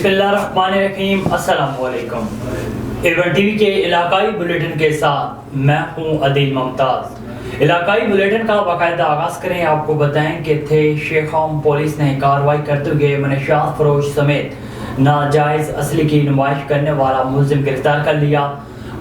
بسم اللہ الرحمن الرحیم۔ السلام علیکم۔ ایون ٹی وی کے علاقائی بلیٹن کے ساتھ میں ہوں عدیل ممتاز۔ علاقائی بلیٹن کا باقاعدہ آغاز کریں۔ آپ کو بتائیں کہ تھے شیخوم پولیس نے کارروائی کرتے ہوئے منشیات فروش سمیت ناجائز اسلحے کی نمائش کرنے والا ملزم گرفتار کر لیا۔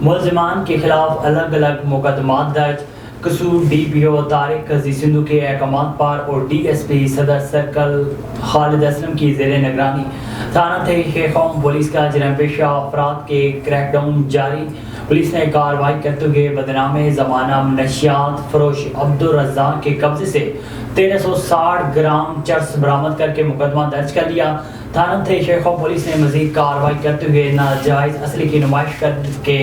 ملزمان کے خلاف الگ الگ مقدمات درج۔ قصور ڈی پی او طارق عزیز سندھو کے احکامات پر اور ڈی ایس پی صدر سرکل خالد اسلم کی زیر نگرانی تھانہ تھے شیخوم پولیس کا جرم پیشہ افراد کے کریک ڈاؤن جاری۔ پولیس نے کارروائی کرتے ہوئے بدنام زمانہ منشیات فروش عبدالرزاق کے قبضے سے 1360 گرام چرس برآمد کر کے مقدمہ درج کر لیا۔ تھانہ تھے شیخوم پولیس نے مزید کارروائی کرتے ہوئے ناجائز اسلحے کی نمائش کر کے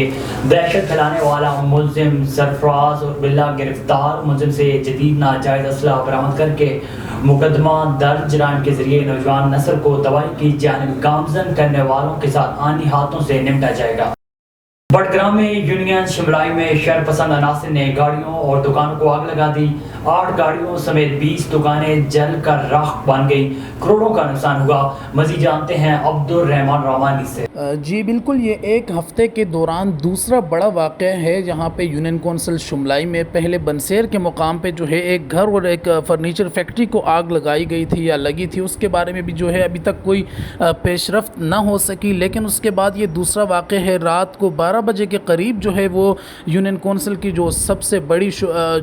دہشت پھیلانے والا ملزم سرفراز اور بلا گرفتار۔ ملزم سے جدید ناجائز اسلحہ برآمد کر کے مقدمہ درج۔ جرائم کے ذریعے نوجوان نسل کو تباہی کی جانب گامزن کرنے والوں کے ساتھ آنی ہاتھوں سے نمٹا جائے گا۔ بٹگرام میں یونین شملائی میں شر پسند عناصر نے گاڑیوں اور دکانوں کو آگ لگا دی۔ 8 گاڑیوں سمیت 20 دکانیں جل کر راکھ بن گئی، کروڑوں کا نقصان ہوا۔ مزید جانتے ہیں عبدالرحمان رومانی سے۔ جی بالکل، یہ ایک ہفتے کے دوران دوسرا بڑا واقعہ ہے جہاں پہ یونین کونسل شملائی میں پہلے بنسیر کے مقام پہ جو ہے ایک گھر اور ایک فرنیچر فیکٹری کو آگ لگائی گئی تھی یا لگی تھی۔ اس کے بارے میں بھی جو ہے ابھی تک کوئی پیش رفت نہ ہو سکی، لیکن اس کے بعد یہ دوسرا واقعہ ہے۔ رات کو 12 بجے کے قریب جو ہے وہ یونین کونسل کی جو سب سے بڑی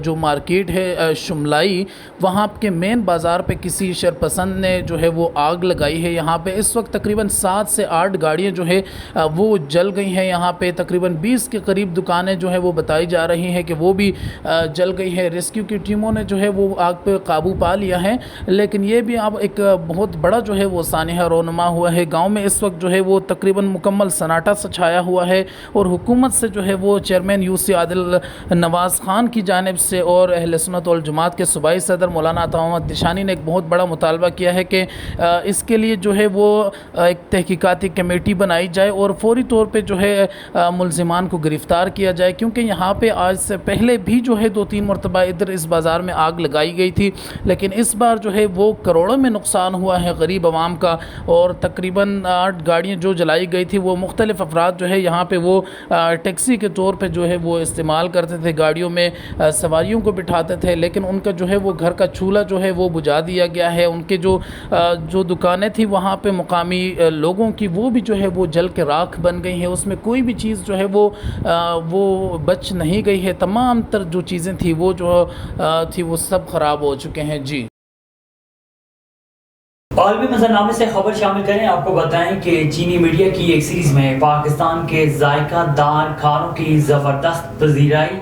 جو مارکیٹ ہے شملائی، وہاں کے مین بازار پہ کسی شرپسند نے جو ہے وہ آگ لگائی ہے۔ یہاں پہ اس وقت تقریباً 7 سے 8 گاڑیاں جو ہے وہ جل گئی ہیں۔ یہاں پہ تقریباً 20 کے قریب دکانیں جو ہے وہ بتائی جا رہی ہیں کہ وہ بھی جل گئی ہے۔ ریسکیو کی ٹیموں نے جو ہے وہ آگ پہ قابو پا لیا ہے، لیکن یہ بھی اب ایک بہت بڑا جو ہے وہ سانحہ رونما ہوا ہے۔ گاؤں میں اس وقت جو ہے وہ تقریباً مکمل سناٹا سا چھایا ہوا ہے اور حکومت سے جو ہے وہ چیئرمین یو سی عادل نواز خان کی جانب سے اور اہل سنت والجماعت کے صوبائی صدر مولانا عطا محمد دشانی نے ایک بہت بڑا مطالبہ کیا ہے کہ اس کے لیے جو ہے وہ ایک تحقیقاتی کمیٹی بنائی جائے اور فوری طور پہ جو ہے ملزمان کو گرفتار کیا جائے، کیونکہ یہاں پہ آج سے پہلے بھی جو ہے 2-3 مرتبہ ادھر اس بازار میں آگ لگائی گئی تھی، لیکن اس بار جو ہے وہ کروڑوں میں نقصان ہوا ہے غریب عوام کا۔ اور تقریباً 8 گاڑیاں جو جلائی گئی تھی، وہ مختلف افراد جو ہے یہاں پہ وہ ٹیکسی کے طور پہ جو ہے وہ استعمال کرتے تھے، گاڑیوں میں سواریوں کو بٹھاتے تھے، لیکن ان کا جو ہے وہ گھر کا چولہا جو ہے وہ بجھا دیا گیا ہے۔ ان کے جو دکانیں تھیں وہاں پہ مقامی لوگوں کی، وہ بھی جو ہے وہ جل کے راکھ بن گئی ہیں۔ اس میں کوئی بھی چیز جو ہے وہ بچ نہیں گئی ہے۔ تمام تر جو چیزیں تھیں وہ جو تھی وہ سب خراب ہو چکے ہیں۔ جی عالمی منظرنامے سے خبر شامل کریں۔ آپ کو بتائیں کہ چینی میڈیا کی ایک سیریز میں پاکستان کے ذائقہ دار کھانوں کی زبردست پذیرائی۔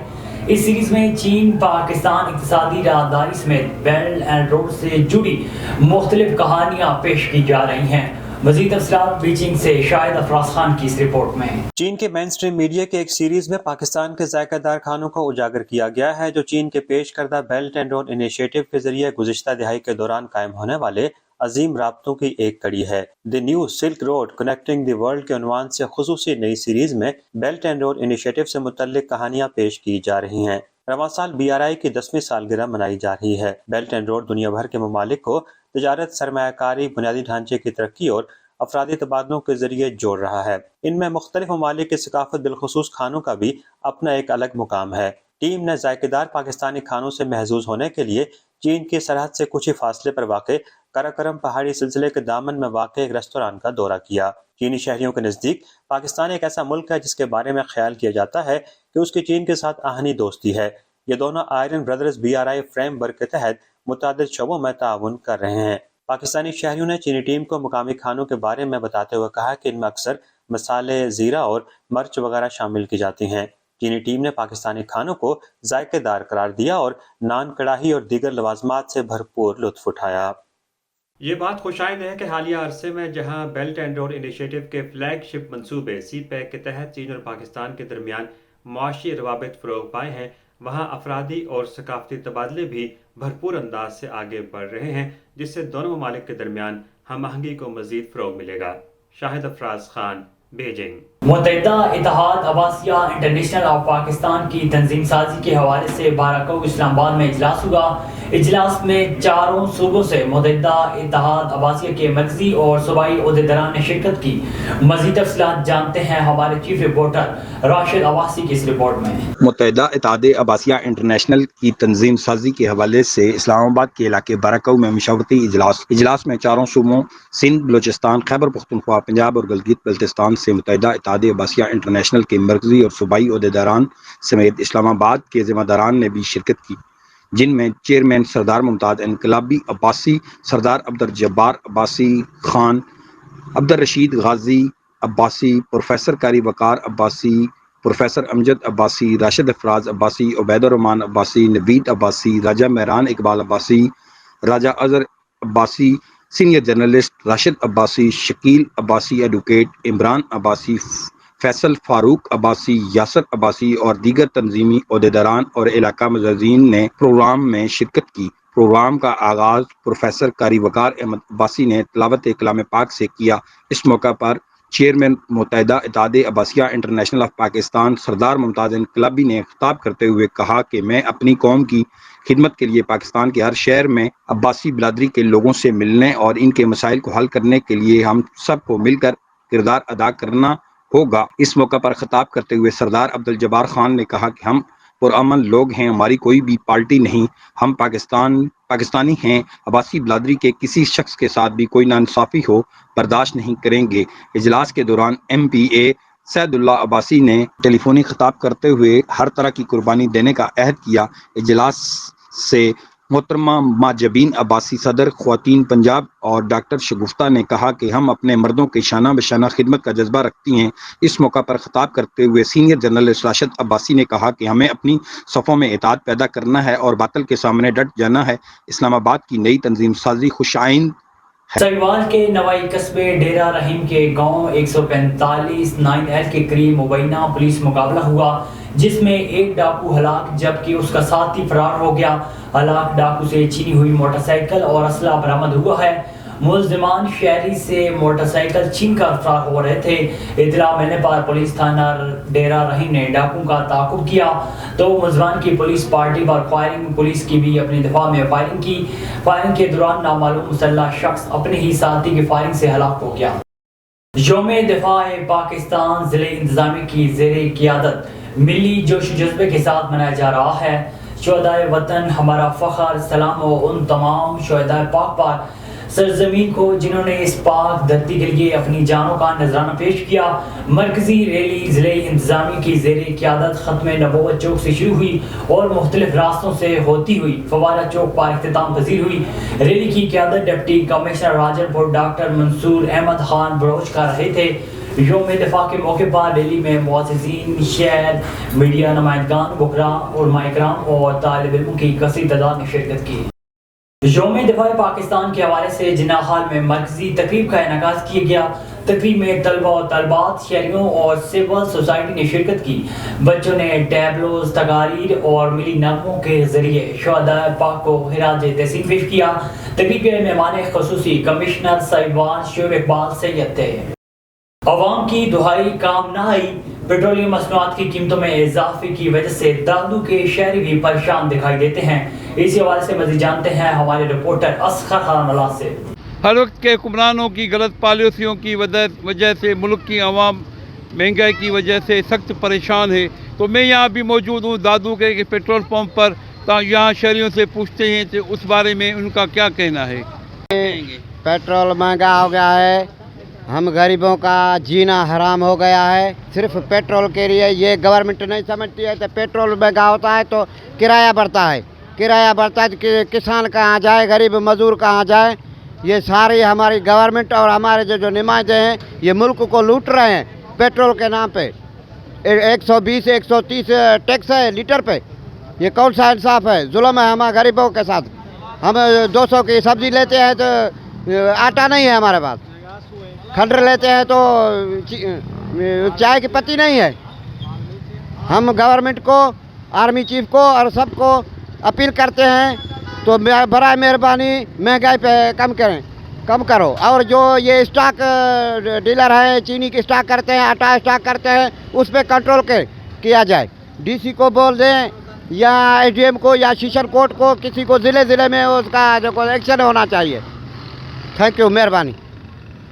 اس سیریز میں چین پاکستان اقتصادی راہداری سمیت بیلٹ اینڈ روڈ سے جڑی مختلف کہانیاں پیش کی جا رہی ہیں۔ مزید تفصیلات بیجنگ سے شاہد افراز خان کی اس رپورٹ میں۔ چین کے مین سٹریم میڈیا کے ایک سیریز میں پاکستان کے ذائقہ دار کھانوں کو اجاگر کیا گیا ہے، جو چین کے پیش کردہ بیلٹ اینڈ روڈ انیشیٹو کے ذریعے گزشتہ دہائی کے دوران قائم ہونے والے عظیم رابطوں کی ایک کڑی ہے۔ The New Silk Road connecting the world کے عنوان سے خصوصی نئی سیریز میں بیلٹ اینڈ روڈ انیشیٹو سے متعلق کہانیاں پیش کی جا رہی ہیں۔ رواں سال BRI کی 10ویں سالگرہ منائی جا رہی ہے۔ بیلٹ اینڈ روڈ دنیا بھر کے ممالک کو تجارت، سرمایہ کاری، بنیادی ڈھانچے کی ترقی اور افرادی تبادلوں کے ذریعے جوڑ رہا ہے۔ ان میں مختلف ممالک کی ثقافت، بالخصوص کھانوں کا بھی اپنا ایک الگ مقام ہے۔ ٹیم نے ذائقہ دار پاکستانی کھانوں سے محظوظ ہونے کے لیے چین کی سرحد سے کچھ ہی فاصلے پر واقع کراکرم پہاڑی سلسلے کے دامن میں واقع ایک ریستوران کا دورہ کیا۔ چینی شہریوں کے نزدیک پاکستان ایک ایسا ملک ہے جس کے بارے میں خیال کیا جاتا ہے کہ اس کی چین کے ساتھ آہنی دوستی ہے۔ یہ دونوں iron brothers BRI frame work کے تحت متعدد شعبوں میں تعاون کر رہے ہیں۔ پاکستانی شہریوں نے چینی ٹیم کو مقامی کھانوں کے بارے میں بتاتے ہوئے کہا کہ ان میں اکثر مسالے، زیرہ اور مرچ وغیرہ شامل کی جاتی ہیں۔ چینی ٹیم نے پاکستانی کھانوں کو ذائقہ دار قرار دیا اور نان، کڑاہی اور دیگر لوازمات سے بھرپور لطف اٹھایا۔ یہ بات خوشائند ہے کہ حالیہ عرصے میں جہاں بیلٹ اینڈ روڈ انیشیٹو کے فلیگ شپ منصوبے سی پیک کے تحت چین اور پاکستان کے درمیان معاشی روابط فروغ پائے ہیں، وہاں افرادی اور ثقافتی تبادلے بھی بھرپور انداز سے آگے بڑھ رہے ہیں، جس سے دونوں ممالک کے درمیان ہم آہنگی کو مزید فروغ ملے گا۔ شاہد افراز خان، بیجنگ۔ متحدہ اتحاد عباسیہ انٹرنیشنل آف پاکستان کی تنظیم سازی کے حوالے سے 12 کو اسلام آباد میں اجلاس ہوا۔ اجلاس میں چاروں صوبوں سے متحدہ اتحاد عباسیہ کے مرکزی اور صوبائی عہدیداران نے شرکت کی۔ مزید تفصیلات جانتے ہیں ہمارے چیف رپورٹر راشد عباسی کی اس رپورٹ میں۔ متحدہ اتحاد عباسیہ انٹرنیشنل کی تنظیم سازی کے حوالے سے اسلام آباد کے علاقے بارکو میں مشاورتی اجلاس میں چاروں صوبوں سندھ، بلوچستان، خیبر پختونخوا، پنجاب اور گلگت بلتستان سے متحدہ اتحاد عباسیہ انٹرنیشنل کے مرکزی اور صوبائی عہدیداران سمیت اسلام آباد کے ذمہ داران نے بھی شرکت کی، جن میں چیئرمین سردار ممتاز انقلابی Abbasi, Sardar Abdul Jabbar Abbasi Khan, Abdul Rashid Ghazi Abbasi, professor Qari Waqar Abbasi, professor Amjad Abbasi, Rashid Afraz Abbasi, Ubaid ur Rehman Abbasi, Naveed Abbasi, Raja Mehran Iqbal Abbasi, Raja Azhar Abbasi, senior journalist Rashid Abbasi, Shakeel Abbasi advocate, Imran Abbasi, Faisal Farooq Abbasi, Yasir Abbasi اور دیگر تنظیمی عہدیداران اور علاقہ معززین نے پروگرام میں شرکت کی۔ پروگرام کا آغاز پروفیسر قاری وقار احمد عباسی نے تلاوت کلام پاک سے کیا۔ اس موقع پر چیئرمین متحدہ اتحاد عباسیہ انٹرنیشنل آف پاکستان سردار ممتاز انقلابی نے خطاب کرتے ہوئے کہا کہ میں اپنی قوم کی خدمت کے لیے پاکستان کے ہر شہر میں عباسی برادری کے لوگوں سے ملنے اور ان کے مسائل کو حل کرنے کے لیے ہم سب کو مل کر کردار ادا کرنا ہوگا۔ اس موقع پر خطاب کرتے ہوئے سردار عبدالجبار خان نے کہا کہ ہم پرامن لوگ ہیں، ہماری کوئی بھی پارٹی نہیں، ہم پاکستانی ہیں، عباسی برادری کے کسی شخص کے ساتھ بھی کوئی ناانصافی ہو برداشت نہیں کریں گے۔ اجلاس کے دوران ایم پی اے سید اللہ عباسی نے ٹیلی فونی خطاب کرتے ہوئے ہر طرح کی قربانی دینے کا عہد کیا۔ اجلاس سے محترمہ ماجبین عباسی صدر خواتین پنجاب اور ڈاکٹر شگفتہ نے کہا کہ ہم اپنے مردوں کی شانہ بشانہ خدمت کا جذبہ رکھتی ہیں۔ اس موقع پر خطاب کرتے ہوئے سینئر جرنلسٹ راشد عباسی نے کہا کہ ہمیں اپنی صفوں میں اتحاد پیدا کرنا ہے اور باطل کے سامنے ڈٹ جانا ہے۔ اسلام آباد کی نئی تنظیم سازی خوش آئند ہے۔ سہیوال کے نوائی قصبے ڈیرہ رحیم کے گاؤں 145 9L کے قریب مبینہ پولیس مقابلہ ہوا، جس میں ایک ڈاکو ہلاک جبکہ اس کا ساتھی فرار ہو گیا۔ ہلاک ڈاکو سے چھینی ہوئی موٹر سائیکل اور اسلحہ برآمد ہوا ہے۔ ملزمان شہری سے موٹر سائیکل چھین کر فرار ہو رہے تھے۔ اطلاع ملنے پر پولیس تھانہ ڈیرہ رحیم نے ڈاکو کا تعاقب کیا تو ملزمان کی پولیس پارٹی پر فائرنگ، پولیس کی بھی اپنے دفاع میں فائرنگ کی۔ فائرنگ کے دوران نامعلوم مسلح شخص اپنے ہی ساتھی کی فائرنگ سے ہلاک ہو گیا۔ یوم دفاع پاکستان ضلع انتظامیہ کی زیر قیادت ملی جوش و جذبے کے ساتھ منایا جا رہا ہے۔ شہدائے وطن ہمارا فخر، سلام ہو ان تمام شہدائے پاک پر سرزمین کو جنہوں نے اس پاک دھرتی کے لیے اپنی جانوں کا نذرانہ پیش کیا۔ مرکزی ریلی ضلع انتظامیہ کی زیر قیادت ختم نبوت چوک سے شروع ہوئی اور مختلف راستوں سے ہوتی ہوئی فوارہ چوک پر اختتام پذیر ہوئی۔ ریلی کی قیادت ڈپٹی کمشنر راجن پور ڈاکٹر منصور احمد خان بروچ کر رہے تھے۔ یوم دفاع کے موقع پر ریلی میں معززین شہر، میڈیا نمائندگان، وکلاء، علماء کرام اور طالب علموں کی کثیر تعداد نے شرکت کی۔ یوم دفاع پاکستان کے حوالے سے جناح ہال میں مرکزی تقریب کا انعقاد کیا گیا۔ تقریب میں طلبہ و طالبات، شہریوں اور سول سوسائٹی نے شرکت کی۔ بچوں نے ٹیبلوز، تقاریر اور ملی نغموں کے ذریعے شہداء پاک کو خراج تحسین پیش کیا۔ تقریب کے مہمان خصوصی کمشنر سہیوال شعیب اقبال سید تھے۔ عوام کی دہائی کام نہ آئی، پیٹرولیم مصنوعات کی قیمتوں میں اضافے کی وجہ سے دہلو کے شہری بھی پریشان دکھائی دیتے ہیں۔ اسی حوالے سے مزید جانتے ہیں ہمارے رپورٹر اصغر خان اللہ سے۔ ہر وقت کے حکمرانوں کی غلط پالیسیوں کی وجہ سے ملک کی عوام مہنگائی کی وجہ سے سخت پریشان ہے۔ تو میں یہاں بھی موجود ہوں دادو کے پیٹرول پمپ پر، یہاں شہریوں سے پوچھتے ہیں کہ اس بارے میں ان کا کیا کہنا ہے۔ پیٹرول مہنگا ہو گیا ہے، ہم غریبوں کا جینا حرام ہو گیا ہے۔ صرف پیٹرول کے لیے یہ گورنمنٹ نہیں سمجھتی ہے کہ پیٹرول مہنگا ہوتا ہے تو کرایہ بڑھتا ہے، کرایہ بڑھتا ہے کہ کسان کہاں جائے، غریب مزدور کہاں جائے۔ یہ ساری ہماری گورنمنٹ اور ہمارے جو نمائندے ہیں یہ ملک کو لوٹ رہے ہیں پیٹرول کے نام پہ۔ 120 130 ٹیکس ہے لیٹر پہ، یہ کون سا انصاف ہے؟ ظلم ہے ہمارے غریبوں کے ساتھ۔ ہم 200 کی سبزی لیتے ہیں تو آٹا نہیں ہے ہمارے پاس، کھنڈر لیتے ہیں تو چائے کی پتی نہیں ہے۔ ہم گورنمنٹ کو، آرمی چیف کو اور سب کو اپیل کرتے ہیں تو برائے مہربانی مہنگائی پہ کم کرو، اور جو یہ اسٹاک ڈیلر ہیں چینی کی اسٹاک کرتے ہیں، آٹا اسٹاک کرتے ہیں، اس پہ کنٹرول کیا جائے۔ ڈی سی کو بول دیں या एडीएम को या सेशन कोर्ट को, किसी को ज़िले में उसका जो एक्शन होना चाहिए। थैंक यू, मेहरबानी।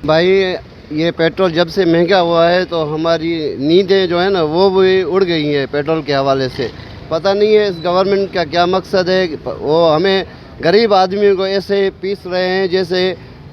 भाई ये पेट्रोल जब से महंगा हुआ है तो हमारी नींदें जो है ना वो भी उड़ गई हैं पेट्रोल के हवाले से। पता नहीं है इस गवर्नमेंट का क्या मकसद है। वो हमें गरीब आदमी को ऐसे पीस रहे हैं जैसे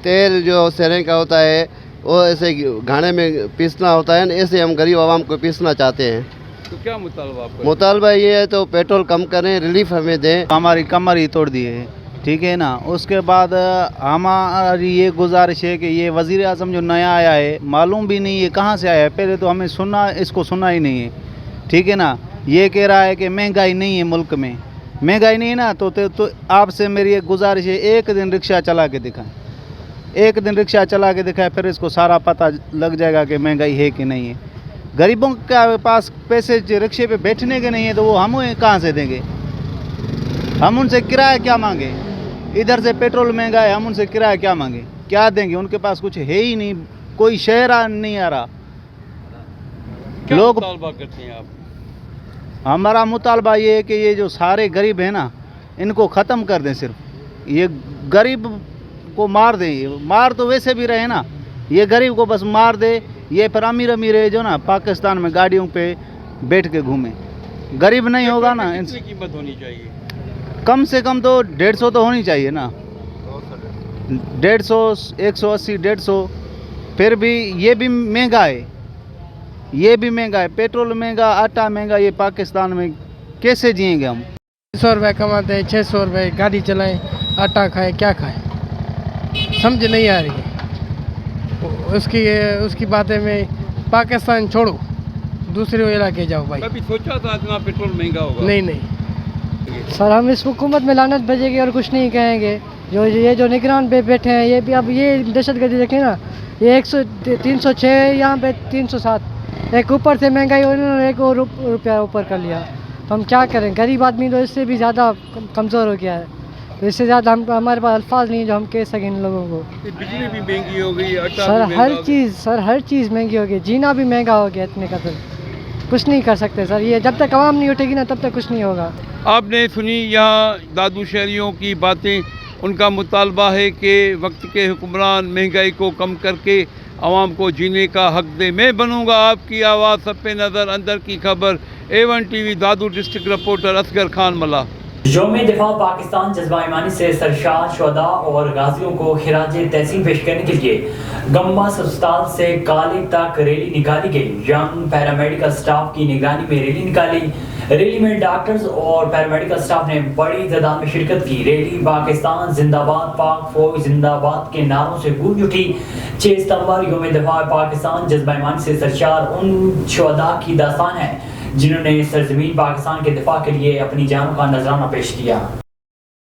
तेल जो सरसों का होता है वो ऐसे घाने में पीसना होता है, ऐसे हम गरीब आवाम को पीसना चाहते हैं। तो क्या मुतालबा आपका? मुतालबा ये है तो पेट्रोल कम करें, रिलीफ हमें दें। हमारी कमर ही तोड़ दी है, ठीक है ना। उसके बाद हमारी ये गुजारिश है कि ये वज़ीर आज़म जो नया आया है, मालूम भी नहीं है कहाँ से आया है, पहले तो हमें इसको सुना ही नहीं है, ठीक है ना। ये कह रहा है कि महंगाई नहीं है मुल्क में, महंगाई नहीं है ना, तो आपसे मेरी एक गुजारिश है, एक दिन रिक्शा चला के दिखाएं, एक दिन रिक्शा चला के दिखाएं, फिर इसको सारा पता लग जाएगा कि महंगाई है कि नहीं है। गरीबों के पास पैसे रिक्शे पे बैठने के नहीं है तो वो हम कहाँ से देंगे? हम उनसे किराया क्या मांगे? इधर से पेट्रोल महंगा है, हम उनसे किराया क्या मांगे? क्या देंगे? उनके पास कुछ है ही नहीं, कोई शहर नहीं आ रहा। क्या लोग मुतालबा करते हैं आप? हमारा मुतालबा ये है कि ये जो सारे गरीब हैं ना, इनको ख़त्म कर दें। सिर्फ ये गरीब को मार दें, मार तो वैसे भी रहे ना, ये गरीब को बस मार दे। ये फिर अमीर है जो ना पाकिस्तान में गाड़ियों पे बैठ के घूमे, गरीब नहीं होगा ना। कितनी कीमत होनी चाहिए? कम से कम तो 150 तो होनी चाहिए ना, 150, 180, 150। फिर भी ये भी महंगा है, ये भी महंगा है, पेट्रोल महंगा, आटा महंगा। ये पाकिस्तान में कैसे जिएंगे हम? 100 रुपये कमाते हैं, 600 रुपये गाड़ी चलाएं, आटा खाएं, क्या खाएं, समझ नहीं आ रही है। उसकी बातें में पाकिस्तान छोड़ो, दूसरे इलाके जाओ भाई। कभी सोचा था इतना पेट्रोल महंगा होगा? नहीं। सर हम इस हुकूमत में लानत भेजेंगे और कुछ नहीं कहेंगे। जो निगरान पे बैठे हैं, ये भी अब ये दहशतगर्दी देखें ना, ये 306 यहाँ पे 307, एक ऊपर से महंगाई उन्होंने एक और रुपया ऊपर कर लिया। तो हम क्या करें? गरीब आदमी तो इससे भी ज़्यादा कमज़ोर हो गया है, तो इससे ज़्यादा हमारे पास अल्फाज नहीं है जो हम कह सकें इन लोगों को। बिजली भी महंगी हो गई, आटा सर भी हर चीज़ महंगी हो गई, जीना भी महंगा हो गया इतने का। फिर कुछ नहीं कर सकते सर, ये जब तक आवाम नहीं उठेगी ना तब तक कुछ नहीं होगा। आपने सुनी यहाँ दादू शहरियों की बातें। उनका मुतालबा है कि वक्त के हुक्मरान महंगाई को कम करके आवाम को जीने का हक दे। मैं बनूंगा आपकी आवाज़, सब पे नज़र, अंदर की खबर। A1 TV दादू डिस्ट्रिक्ट रिपोर्टर असगर खान मला। यौम दिफा पाकिस्तान जज्बा ईमानी से सरशार शुहदा और गाजियों को खिराज तहसीन पेश करने के लिए गम्बास अस्पताल से काली तक रैली निकाली गई। यंग पैरामेडिकल स्टाफ की निगरानी में रैली निकाली। रैली में डॉक्टर्स और पैरामेडिकल स्टाफ ने बड़ी तादाद में शिरकत की। रैली पाकिस्तान जिंदाबाद, पाक फौज जिंदाबाद के नारों से गूंज उठी। 6 सितंबर यौम दिफा पाकिस्तान जज्बा ईमानी से सरशार उन शुहदा की दास्तान है जिन्होंने सरजमीन पाकिस्तान के दिफा के लिए अपनी जानों का नजराना पेश किया।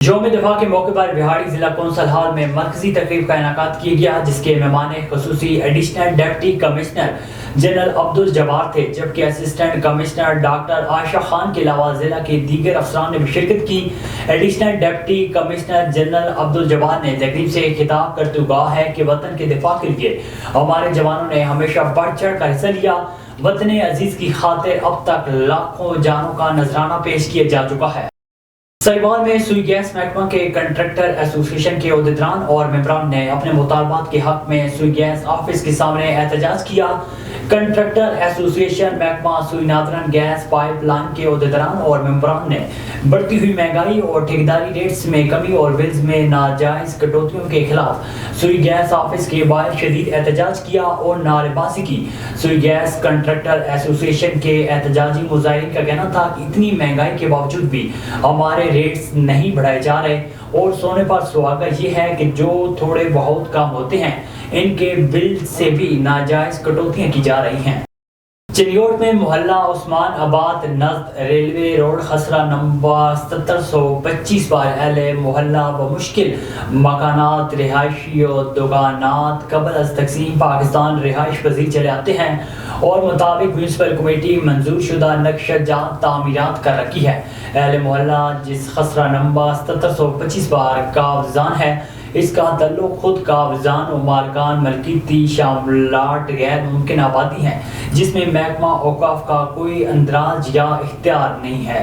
यौम दिफा के मौके पर बिहाड़ी जिला कौंसल हॉल में मरकजी तकरीब का इनेकाद किया गया, जिसके मेहमान खुसूसी additional deputy commissioner general Abdul Jabbar थे, जबकि assistant commissioner doctor Ayesha Khan के अलावा जिला के दीगर अफसरान ने भी शिरकत की। Additional deputy commissioner general Abdul Jabbar ने तकरीब से खिताब करते हुए कहा है कि वतन के दिफा के लिए हमारे जवानों ने हमेशा बढ़ चढ़ कर हिस्सा लिया। वतन अजीज की खातिर अब तक लाखों जानों का नजराना पेश किया जा चुका है। साहिवाल में सुई गैस महकमा के कंट्रैक्टर एसोसिएशन के अहदेदारान और मेंबरान ने अपने मुतालबात के हक में सुई गैस ऑफिस के सामने एहतजाज किया। कंट्रैक्टर एसोसिएशन महकमा सुई नादरन गैस पाइपलाइन के अहदेदारान और मेंबरान ने बढ़ती हुई महंगाई और ठेकेदारी रेट्स में कमी और बिल्स में नाजायज कटौतियों के खिलाफ सुई गैस ऑफिस के बाहर शदीद एहतजाज किया और नारेबाजी की। सुई गैस कंट्रैक्टर एसोसिएशन के एहतजाजी मुजाहिरीन का कहना था कि इतनी महंगाई के बावजूद भी हमारे रेट्स नहीं बढ़ाए जा रहे और सोने पर सुहागा ये है कि जो थोड़े बहुत काम होते हैं इनके बिल से भी नाजायज कटौतियां की जा रही हैं। चिनियोट में मोहल्ला उस्मान आबाद नज़द रेलवे रोड खसरा नंबर 7725 पर अहले मोहल्ला व मुश्किल मकानात रिहायशी और दुकानात कबल अज तकसीम पाकिस्तान रिहाइश पजीर चले आते हैं और मुताबिक म्यूनसिपल कमेटी मंजूर शुदा नक्शजात तामीरात कर रखी है। अहले मोहल्ला जिस खसरा नंबर 7725 पर कावजान है, इसका तल्लुक खुद कावजान और मारकान मलकीती शामलाट गैर मुमकिन आबादी हैं जिसमें महकमा औकाफ का कोई अंदराज या इख्तियार नहीं है।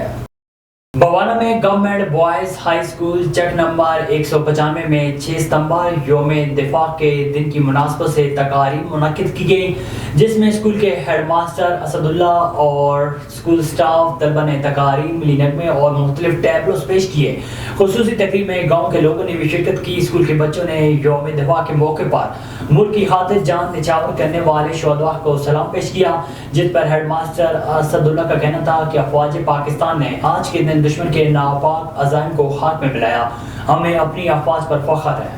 बवाना में गवर्नमेंट बॉयज़ हाई स्कूल चक नंबर 195 में 6 सितंबर यौम दिफा के दिन की मुनासबत से तकारीब मुनक्किद की गई, जिसमें स्कूल के हेड मास्टर असदुल्ला और स्कूल स्टाफ तलबा ने तकारीब, मिली नगमे और मुख्तलिफ टैबलोस पेश किए। खुसूसी तकरीब में गाँव के लोगों ने भी शिरकत की। स्कूल के बच्चों ने यौम दिफा के मौके पर मुल्क की खातिर जान निछावर करने वाले शोहदा को सलाम पेश किया, जिस पर हेड मास्टर असदुल्ला का कहना था कि अफवाज पाकिस्तान ने आज के दिन दुश्मन के नापाक अज़ाइम को खाक में मिलाया। हमें अपनी अफवाज पर फख्र है।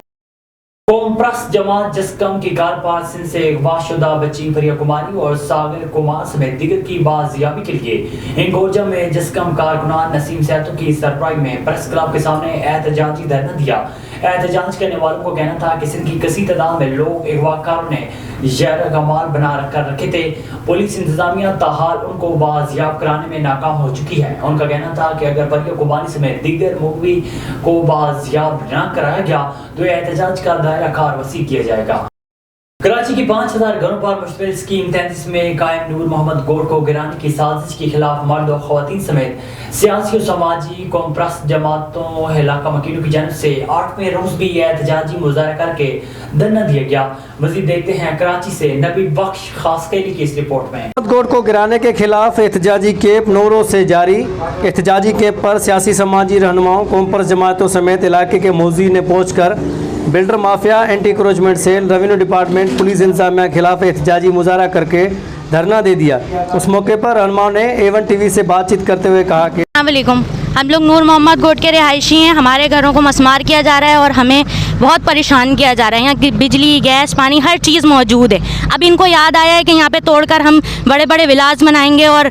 कौम परस्त जमात जस्कम की कारपार सिंध से अगवा शुदा बच्ची फरिया कुमारी और सागर कुमार समेत दीगर की बाजियाबी के लिए इंगोरजा में जस्कम कारकुनान नसीम सेहतों की सरबराही में प्रेस क्लब के सामने एहतजाजी धरना दिया। एहतजाज करने वालों को कहना था कि सिंध की कसी तादाद में लोग अगवाकारों ने जहर का माल बना कर रखे थे। पुलिस इंतजामिया ताहाल उनको बाजियाब कराने में नाकाम हो चुकी है। उनका कहना था कि अगर फरिया कुमारी समेत दीगर मुकवी को बाजियाब न कराया गया तो एहतजाज का दायरा कार वसी किया जाएगा। कराची की 5000 घरों पर मुश्तमिल स्कीम 33 में कायम नूर मोहम्मद गोड को गिराने की साजिश के खिलाफ मर्द और खवातीन समेत सियासी और समाजी कौम परस्त जमातों इलाका मकीनों की जानब से 8वें रोज भी एहतजाजी मुजाहरा करके धरना दिया गया। मजीद देखते हैं कराची से नबी बख्श खास कैली की इस रिपोर्ट में। गोड को गिराने के खिलाफ एहतजाजी कैंप 9 रोज से जारी। एहतजाजी कैंप पर सियासी समाजी रहनुमाओं कौम परस्त जमातों समेत इलाके के मौज़ी ने पहुँच कर builder mafia, anti encroachment cell, revenue department, police इंतजामिया के खिलाफ एहतजाजी मुजाहरा करके धरना दे दिया। उस मौके पर रहनुमाओं ने A1 TV से बातचीत करते हुए कहा कि अस्सलामुअलैकुम, हम लोग नूर मोहम्मद गोड के रिहायशी हैं। हमारे घरों को मसमार किया जा रहा है और हमें बहुत परेशान किया जा रहा है। यहाँ बिजली, गैस, पानी हर चीज़ मौजूद है। अब इनको याद आया है कि यहाँ पे तोड़कर हम बड़े बड़े विलास बनाएंगे और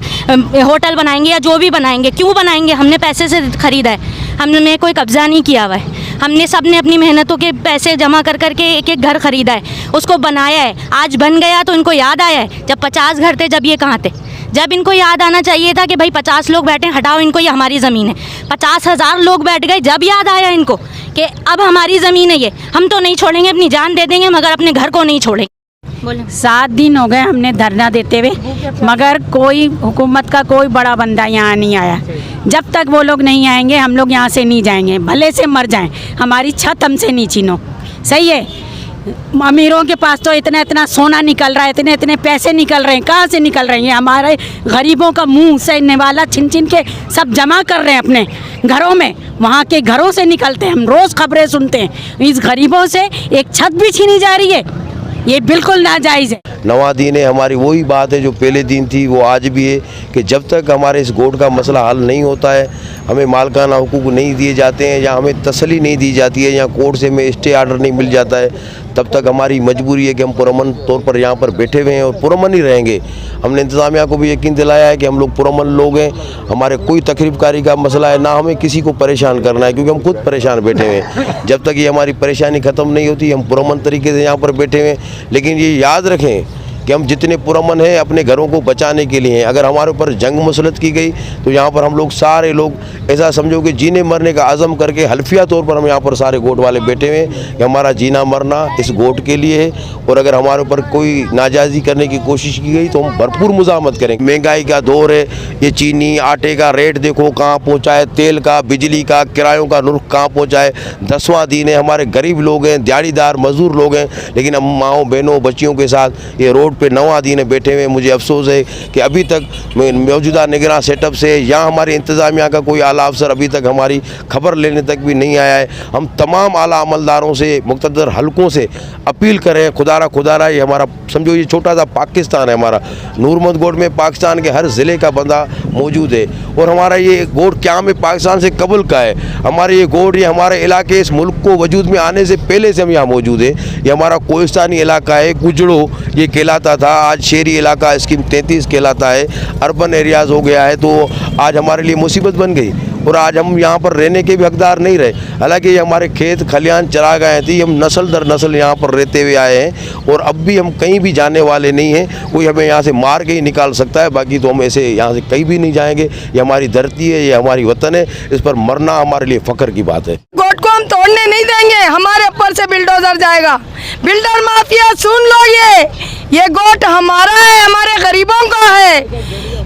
होटल बनाएंगे या जो भी बनाएंगे। क्यों बनाएंगे? हमने पैसे से ख़रीदा है, हमने कोई कब्ज़ा नहीं किया हुआ है। हमने सब ने अपनी मेहनतों के पैसे जमा कर करके एक एक घर ख़रीदा है, उसको बनाया है। आज बन गया तो इनको याद आया है। जब 50 घर थे, जब ये कहाँ थे? जब इनको याद आना चाहिए था कि भाई 50 लोग बैठे, हटाओ इनको, ये हमारी ज़मीन है। 50,000 लोग बैठ गए, जब याद आया इनको कि अब हमारी ज़मीन है, ये हम तो नहीं छोड़ेंगे, अपनी जान दे देंगे मगर अपने घर को नहीं छोड़ेंगे। 7 दिन हो गए हमने धरना देते हुए, मगर कोई हुकूमत का कोई बड़ा बंदा यहाँ नहीं आया। जब तक वो लोग नहीं आएंगे हम लोग यहाँ से नहीं जाएंगे, भले से मर जाएं। हमारी छत हमसे नहीं छीनो। सही है, अमीरों के पास तो इतना इतना सोना निकल रहा है, इतने इतने पैसे निकल रहे हैं। कहाँ से निकल रहे हैं? हमारे गरीबों का मुंह से निवाला छिन छिन के सब जमा कर रहे हैं अपने घरों में। वहाँ के घरों से निकलते हैं, हम रोज़ खबरें सुनते हैं। इस गरीबों से एक छत भी छीनी जा रही है, ये बिल्कुल नाजायज़ है। नवा दीन है, हमारी वही बात है जो पहले दिन थी वो आज भी है कि जब तक हमारे इस गोड का मसला हल नहीं होता है, हमें मालकाना हुकूक नहीं दिए जाते हैं या हमें तसल्ली नहीं दी जाती है या कोर्ट से हमें स्टे आर्डर नहीं मिल जाता है, तब तक हमारी मजबूरी है कि हम पुरअमन तौर पर यहाँ पर बैठे हुए हैं और पुरअमन ही रहेंगे। हमने इंतज़ामिया को भी यकीन दिलाया है कि हम लोग पुरअमन लोग हैं, हमारे कोई तकरीबकारी का मसला है ना, हमें किसी को परेशान करना है क्योंकि हम खुद परेशान बैठे हुए हैं। जब तक ये हमारी परेशानी ख़त्म नहीं होती हम पुरअमन तरीके से यहाँ पर बैठे हुए हैं। लेकिन ये याद रखें कि हम जितने पुरअमन हैं अपने घरों को बचाने के लिए हैं। अगर हमारे ऊपर जंग मुसलत की गई तो यहाँ पर हम लोग सारे लोग ऐसा समझो कि जीने मरने का आज़म करके हल्फिया तौर पर हम यहाँ पर सारे गोट वाले बैठे हुए हैं कि हमारा जीना मरना इस गोट के लिए है। और अगर हमारे ऊपर कोई नाजायज़ी करने की कोशिश की गई तो हम भरपूर मुज़ाहमत करेंगे। महंगाई का दौर है, ये चीनी आटे का रेट देखो कहाँ पहुँचा है, तेल का, बिजली का, किरायों का रुख कहाँ पहुँचा है। 10वां दिन है, हमारे गरीब लोग हैं, दिहाड़ीदार मज़दूर लोग हैं, लेकिन हम माओं बहनों बच्चियों के साथ ये रोड पे 9वां दिन बैठे हुए। मुझे अफसोस है कि अभी तक मौजूदा निगरान सेटअप से या हमारे इंतज़ामिया का कोई आला अफसर अभी तक हमारी खबर लेने तक भी नहीं आया है। हम तमाम आला अमलदारों से, मुक़्तदर हलकों से अपील करें, खुदारा ये हमारा समझो ये छोटा सा पाकिस्तान है हमारा। नूर मोहम्मद गोड में पाकिस्तान के हर ज़िले का बंदा मौजूद है और हमारा ये गोड क्या में पाकिस्तान से कबल का है। हमारे ये गोड, ये हमारे इलाके इस मुल्क को वजूद में आने से पहले से हम यहाँ मौजूद है। ये हमारा कोहिस्तानी इलाका है, गुजड़ो ये कहलाता था, आज शहरी इलाका स्कीम 33 कहलाता है, अर्बन एरियाज़ हो गया है। तो आज हमारे लिए मुसीबत बन गई और आज हम यहाँ पर रहने के भी हकदार नहीं रहे। हालांकि ये हमारे खेत खलियान चरागाहें थी, हम नस्ल दर नस्ल यहाँ पर रहते हुए आए हैं और अब भी हम कहीं भी जाने वाले नहीं हैं। कोई हमें यहाँ से मार के ही निकाल सकता है, बाकी तो हम ऐसे यहाँ से कहीं भी नहीं जाएंगे। ये हमारी धरती है, ये हमारी वतन है, इस पर मरना हमारे लिए फ़ख्र की बात है। गोट को हम तोड़ने नहीं देंगे, हमारे ऊपर से बिल्डोजर जाएगा। बिल्डर माफिया सुन लो, ये गोट हमारा है, हमारे गरीबों का है।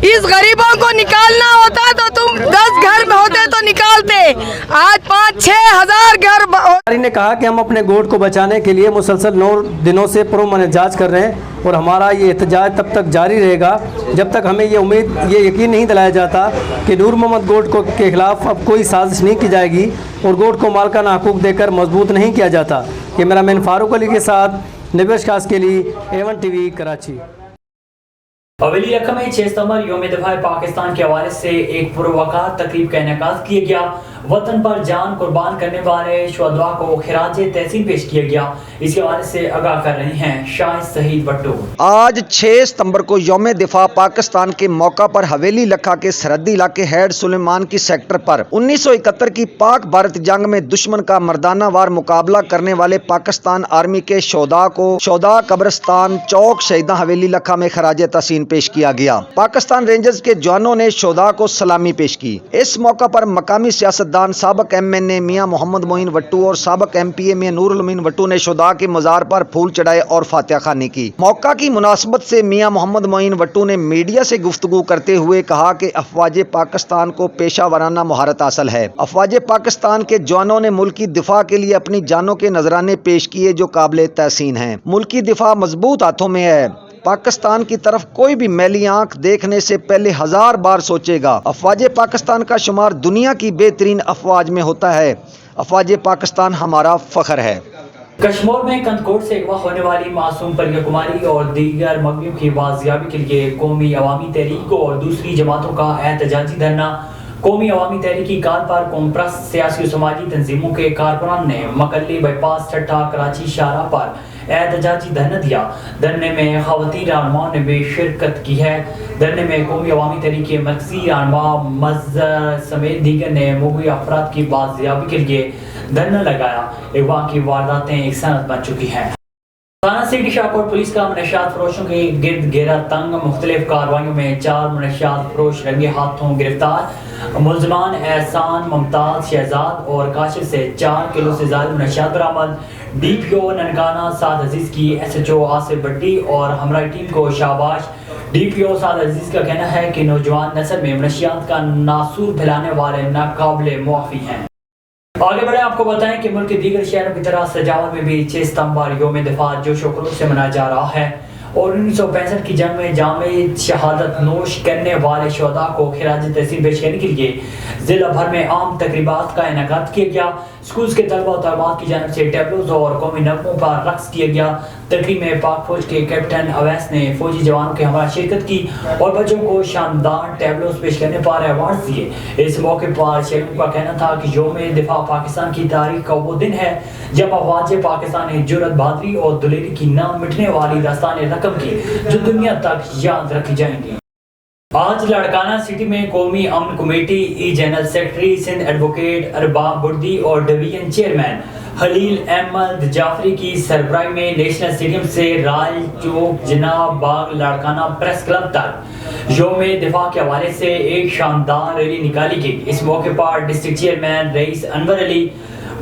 इस गरीबों को निकालना होता तो तुम 10 घर में होते तो चलते आज 5-6 हजार घर ने कहा कि हम अपने गोट को बचाने के लिए मुसलसल 9 दिनों से पुरअमन एहतजाज कर रहे हैं और हमारा ये एहतजाज तब तक जारी रहेगा जब तक हमें ये यकीन नहीं दिलाया जाता कि नूर मोहम्मद गोट को के खिलाफ अब कोई साजिश नहीं की जाएगी और गोट को मालकाना हकूक देकर मजबूत नहीं किया जाता। कैमरामैन फारूक अली के साथ निवेश खास के लिए A1 TV कराची। हवेली लखा में 6 सितंबर यौम दिफा पाकिस्तान के हवाले से एक पुरवकार तकरीब का इनेकाद किया गया। वतन पर जान कुर्बान करने वाले शुहदा को खिराज तहसीन पेश किया गया। इसके हवाले से आगाह कर रही हैं शाहिद सहीद भट्टो। आज 6 सितंबर को यौम दिफा पाकिस्तान के मौका पर हवेली लखा के सरहदी इलाके हैड सुलेमान की सेक्टर पर 1971 की पाक भारत जंग में दुश्मन का मर्दाना वार मुकाबला करने वाले पाकिस्तान आर्मी के शोहदा को शोहदा कब्रिस्तान चौक शहीदा हवेली लखा में खिराज तहसीन पेश किया गया। पाकिस्तान रेंजर्स के जवानों ने शोहदा को सलामी पेश की। इस मौका पर मकामी सियासतदान साबक MNA मियां मोहम्मद मोइन वट्टू और साबक MPA मियां नूरुल अमीन वट्टू ने शोहदा के मज़ार पर फूल चढ़ाए और फातिहा खानी की। मौका की मुनासबत से मियां मोहम्मद मोइन वट्टू ने मीडिया से गुफ्तगू करते हुए कहा कि अफवाज पाकिस्तान को पेशा वराना महारत हासिल है। अफवाज पाकिस्तान के जवानों ने मुल्की दिफा के लिए अपनी जानों के नजराने पेश किए जो काबिल तहसीन हैं। मुल्की दिफा मजबूत हाथों में है। पाकिस्तान की तरफ कोई भी मैली आंख देखने से पहले 1000 बार सोचेगा। अफवाज पाकिस्तान का शुमार दुनिया की बेहतरीन अफवाज में होता है। अफवाज पाकिस्तान हमारा फख्र है। कश्मीर में कंदकोट से अगवा होने वाली मासूम परिया कुमारी और दीगर मगवियों की बाजियाबी के लिए कौमी अवामी तहरीक और दूसरी जमातों का एहतजाजी धरना। कौमी अवामी तहरीकी कार पर कॉम्प्रेस सियासी और समाजी तंजीमों के कारकुनान ने मकल्ली बाईपास ठट्ठा कराची शाहरा पर एहतजाजी धरना दिया। धरने में खवातीन रहनुमाओं ने भी शिरकत की है। धरने में कौमी अवामी तहरीक मरकजी रहनुमा मज़हर समेत दीगर ने मुग़वी अफराद की बाजियाबी के लिए धरना लगाया। अगवा की वारदातें एक सनद बन चुकी हैं। थाना सिटी शाहकोट पुलिस का मनशियात फरोशों के गिर्द घेरा तंग। मुख्तलिफ कार्रवाइयों में 4 मनशियात फरोश रंगे हाथों गिरफ्तार। मुलजमान एहसान, मुमताज, शहजाद और काशिफ से 4 किलो से ज्यादा मनशियात बरामद। DPO ननकाना साद अजीज की SHO आसिफ भट्टी और हमारी टीम को शाबाश। DPO साद अजीज का कहना है कि नौजवान नस्ल में मनशियात का नासूर फैलाने वाले नाकाबिले मुआफ़ी हैं। आगे बढ़े आपको बताएं कि मुल्क के दीगर शहरों की तरह सजावल में भी 6 सितंबर यौम दिफा जोश व खरोश से मनाया जा रहा है और 1965 की जंग में जामे शहादत नोश करने वाले शोहदा को खिराज तहसीन पेश करने के लिए जिला भर में आम तकरीबात का इनेकाद किया गया। स्कूल के तलबा और तलबात की जानब से टैबलोज और कौमी नगमों पर रक्स किया गया। तकरीब में पाक फौज के कैप्टन अवैस ने फौजी जवानों के हमारा शिरकत की और बच्चों को शानदार टैबलोज पेश करने पर अवार्ड दिए। इस मौके पर शेखों का कहना था कि यौम दिफा पाकिस्तान की तारीख का वो दिन है जब अफवाज पाकिस्तान ने जुर्रत, बहादुरी और दिलेरी की ना मिटने वाली दास्तान रकम की जो दुनिया तक याद रखी जाएंगी। आज लड़काना सिटी में कौमी अमन committee general secretary Sindh advocate Arbab Burdi और डिवीजन चेयरमैन खलील अहमद जाफरी की सरबराही में नेशनल स्टेडियम से राय चौक जनाब बाग लड़काना प्रेस क्लब तक यौम दिफा के हवाले से एक शानदार रैली निकाली गई। इस मौके पर district chairman rice Anwar Ali,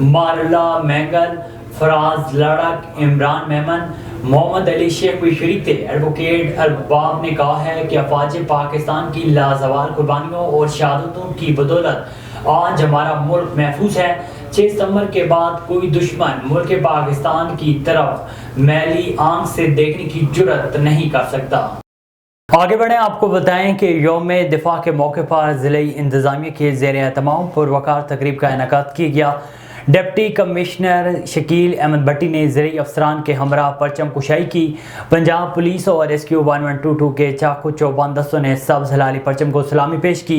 मारुल्ला mangle, Faraz लड़क, Imran Memon, Mohammad Ali Sheikh भी शरीक थे। एडवोकेट अरबाब ने कहा है कि अफवाज पाकिस्तान की लाजवाल कुर्बानियों और शहादतों की बदौलत आज हमारा मुल्क महफूज है। 6 सितंबर के बाद कोई दुश्मन मुल्क पाकिस्तान की तरफ मैली आंख से देखने की जुर्रत नहीं कर सकता। आगे बढ़े आपको बताएं कि यौम दिफा के मौके पर ज़िले इंतज़ामिया के ज़ेर एहतमाम पुरवकार तकरीब का इनेकाद किया गया। डिप्टी कमिश्नर शकील अहमद भट्टी ने ज़रिए अफसरान के हमरा परचम कुशाई की। पंजाब पुलिस और रेस्क्यू 1122 के चाकू चौबान दस्तों ने सब्ज़ हलाली परचम को सलामी पेश की।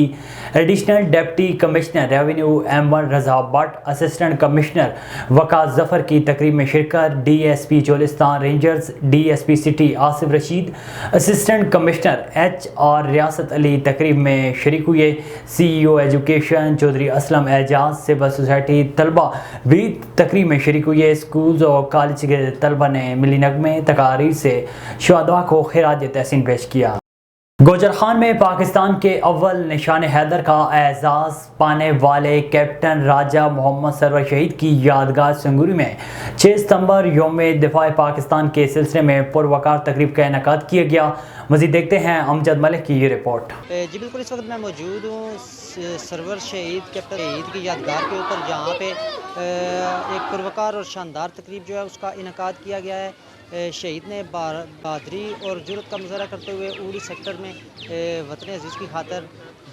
Additional deputy commissioner revenue Anwar Raza Bhatt, assistant commissioner Waqas Zafar की तकरीब में शिरकत। DSP Cholistan rangers, DSP city Asif Rasheed, assistant commissioner HR Riyasat Ali तकरीब में शरीक हुए। CEO education Chaudhry Aslam Ejaz, civil society तलबा भी तकरीब में शरीक हुए। स्कूल और कॉलेज के तलबा ने मिली नगमे तकारीर से शुहदा को खिराज तहसीन पेश किया। گوجر خان میں پاکستان کے اول نشان حیدر کا اعزاز پانے والے کیپٹن راجہ محمد سرور شہید کی یادگار سنگوری میں 6 ستمبر یوم دفاع پاکستان کے سلسلے میں پروقار تقریب کا انعقاد کیا گیا۔ مزید دیکھتے ہیں امجد ملک کی یہ رپورٹ۔ جی بالکل، اس وقت میں موجود ہوں سرور شہید کیپٹن شہید کی یادگار کے اوپر، جہاں پہ ایک پروقار اور شاندار تقریب جو ہے اس کا انعقاد کیا گیا ہے۔ شہید نے بہادری اور جرأت کا مظاہرہ کرتے ہوئے اوڑی سیکٹر میں وطن عزیز کی خاطر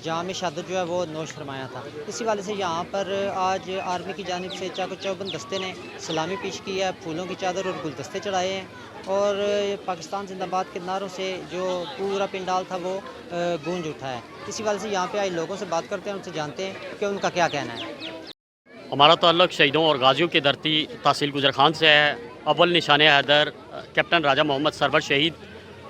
جام شہادت جو ہے وہ نوش فرمایا تھا۔ اسی والے سے یہاں پر آج آرمی کی جانب سے چاق و چوبند دستے نے سلامی پیش کی ہے، پھولوں کی چادر اور گلدستے چڑھائے ہیں، اور پاکستان زندہ باد کے نعروں سے جو پورا پنڈال تھا وہ گونج اٹھا ہے۔ اسی والے سے یہاں پہ آئے لوگوں سے بات کرتے ہیں، ان سے جانتے ہیں کہ ان کا کیا کہنا ہے۔ ہمارا تعلق شہیدوں اور غازیوں کی دھرتی تحصیل گوجر خان سے ہے۔ اول نشان حیدر کیپٹن راجہ محمد سرور شہید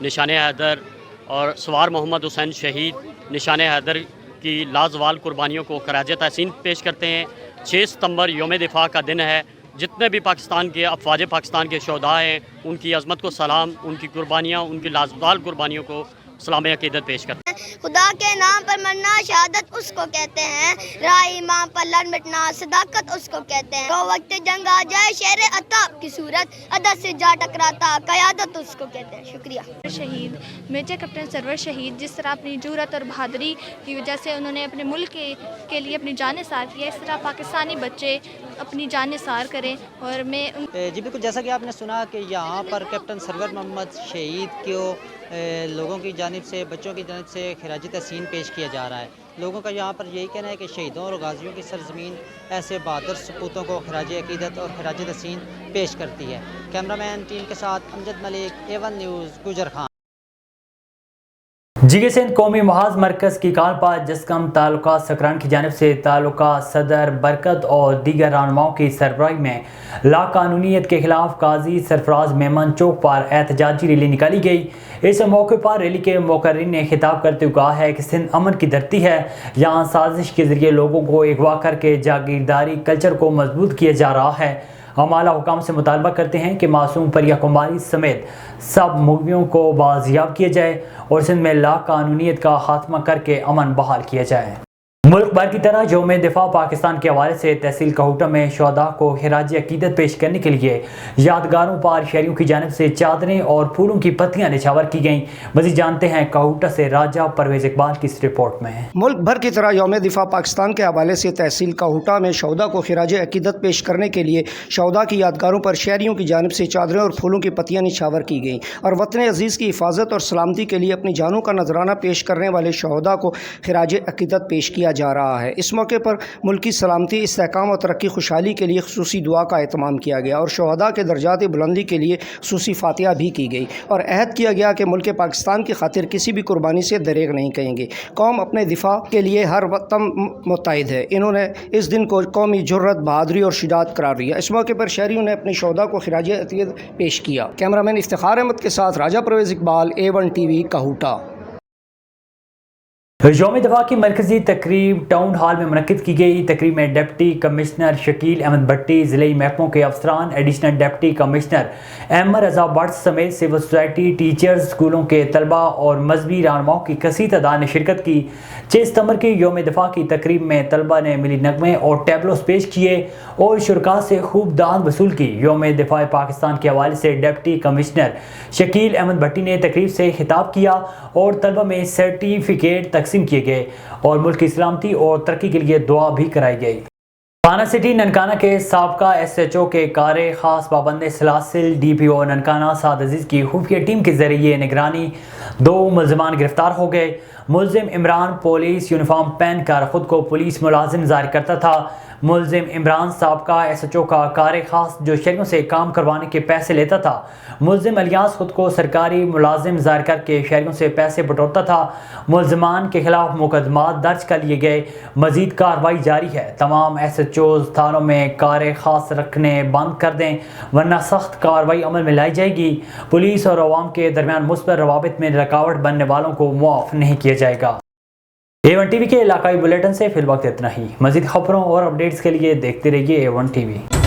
نشان حیدر اور سوار محمد حسین شہید نشان حیدر کی لازوال قربانیوں کو خراج تحسین پیش کرتے ہیں۔ 6 ستمبر یوم دفاع کا دن ہے۔ جتنے بھی پاکستان کے افواج پاکستان کے شہداء ہیں، ان کی عظمت کو سلام، ان کی قربانیاں، ان کی لازوال قربانیوں کو سلام عقیدت پیش کرتے ہیں۔ خدا کے نام پر مرنا شہادت اس کو کہتے ہیں، راہ ایمان پر لڑ مٹنا صداقت اس کو کہتے ہیں۔ تو وقت جنگ آ جائے شیر عطاب کی صورت عدد سے جا ٹکراتا قیادت اس کو کہتے ہیں۔ شکریہ۔ شہید میجر کیپٹن سرور شہید جس طرح اپنی جرأت اور بہادری کی وجہ سے انہوں نے اپنے ملک کے لیے اپنی جان نثار کیا، اس طرح پاکستانی بچے اپنی جان نثار کریں۔ اور میں جی بالکل، جیسا کہ آپ نے سنا کہ یہاں پر کیپٹن سرور محمد شہید کو لوگوں کی جانب سے، بچوں کی جانب سے خراج تحسین پیش کیا جا رہا ہے۔ لوگوں کا یہاں پر یہی کہنا ہے کہ شہیدوں اور غازیوں کی سرزمین ایسے بہادر سپوتوں کو خراج عقیدت اور خراج تحسین پیش کرتی ہے۔ کیمرہ مین ٹیم کے ساتھ امجد ملک، A1 نیوز، گوجر خان۔ جگہ سندھ قومی محاذ مرکز کی کال پر جسکم تعلقہ سکران کی جانب سے تعلقہ صدر برکت اور دیگر رہنماؤں کی سربراہی میں لا قانونیت کے خلاف قاضی سرفراز میمن چوک پر احتجاجی ریلی نکالی گئی۔ اس موقع پر ریلی کے مقررین نے خطاب کرتے ہوئے کہا ہے کہ سندھ امن کی دھرتی ہے، یہاں سازش کے ذریعے لوگوں کو اغوا کر کے جاگیرداری کلچر کو مضبوط کیا جا رہا ہے۔ ہم اعلیٰ حکام سے مطالبہ کرتے ہیں کہ معصوم پریا کماری سمیت سب مغویوں کو بازیاب کیا جائے اور سندھ میں لا قانونیت کا خاتمہ کر کے امن بحال کیا جائے۔ ملک بھر کی طرح یوم دفاع پاکستان کے حوالے سے تحصیل کہوٹہ میں شہداء کو خراج عقیدت پیش کرنے کے لیے یادگاروں پر شہریوں کی جانب سے چادریں اور پھولوں کی پتیاں نچھاور کی گئیں۔ مزید جانتے ہیں کہوٹہ سے راجہ پرویز اقبال کی اس رپورٹ میں۔ ملک بھر کی طرح یوم دفاع پاکستان کے حوالے سے تحصیل کہوٹہ میں شہداء کو خراج عقیدت پیش کرنے کے لیے شہداء کی یادگاروں پر شہریوں کی جانب سے چادریں اور پھولوں کی پتیاں نچھاور کی گئیں، اور وطن عزیز کی حفاظت اور سلامتی کے لیے اپنی جانوں کا نذرانہ پیش کرنے والے شہداء کو خراج عقیدت پیش کیا جا رہا ہے۔ اس موقع پر ملکی سلامتی، استحکام اور ترقی خوشحالی کے لیے خصوصی دعا کا اہتمام کیا گیا اور شہداء کے درجات بلندی کے لیے خصوصی فاتحہ بھی کی گئی، اور عہد کیا گیا کہ ملک پاکستان کی خاطر کسی بھی قربانی سے دریغ نہیں کہیں گے۔ قوم اپنے دفاع کے لیے ہر وقت متحد ہے۔ انہوں نے اس دن کو قومی جرأت، بہادری اور شجاعت قرار دیا۔ اس موقع پر شہریوں نے اپنی شہداء کو خراج عقیدت پیش کیا۔ کیمرہ مین افتخار احمد کے ساتھ راجہ پرویز اقبال، A1 TV، کہوٹہ۔ یوم دفاع کی مرکزی تقریب ٹاؤن ہال میں منعقد کی گئی۔ تقریب میں ڈپٹی کمشنر شکیل احمد بھٹی، ضلعی محکموں کے افسران، additional deputy commissioner Ahmed Raza Butt سمیت سول سوسائٹی، ٹیچرز، اسکولوں کے طلباء اور مذہبی رہنماؤں کی کثیر تعداد نے شرکت کی۔ 6 ستمبر کی یوم دفاع کی تقریب میں طلباء نے ملی نغمے اور ٹیبلوز پیش کیے اور شرکاء سے خوب داد وصول کی۔ یوم دفاع پاکستان کے حوالے سے ڈپٹی کمشنر شکیل احمد بھٹی نے تقریب سے خطاب کیا اور طلباء میں سرٹیفکیٹ تقسیم کیے گئے اور ملک کی سلامتی اور ترقی کے لیے دعا بھی کرائی گئی۔ پانا سٹی ننکانہ کے سابقہ SHO کے کار خاص پابند سلاسل DPO ننکانہ سعد عزیز کی خفیہ ٹیم کے ذریعے نگرانی 2 ملزمان گرفتار ہو گئے۔ ملزم عمران پولیس یونیفارم پہن کر خود کو پولیس ملازم ظاہر کرتا تھا۔ ملزم عمران صابقہ SHO کا کار خاص جو شہریوں سے کام کروانے کے پیسے لیتا تھا۔ ملزم الیاس خود کو سرکاری ملازم ظاہر کر کے شہریوں سے پیسے بٹورتا تھا۔ ملزمان کے خلاف مقدمات درج کر لیے گئے۔ مزید کارروائی جاری ہے۔ تمام SHOs تھانوں میں کار خاص رکھنے بند کر دیں ورنہ سخت کارروائی عمل میں لائی جائے گی۔ پولیس اور عوام کے درمیان مثبت روابط میں رکاوٹ بننے والوں کو معاف نہیں کیا جائے گا۔ A1 TV کے علاقائی بلیٹن سے فی الوقت اتنا ہی۔ مزید خبروں اور اپڈیٹس کے لیے دیکھتے رہیے A1 TV۔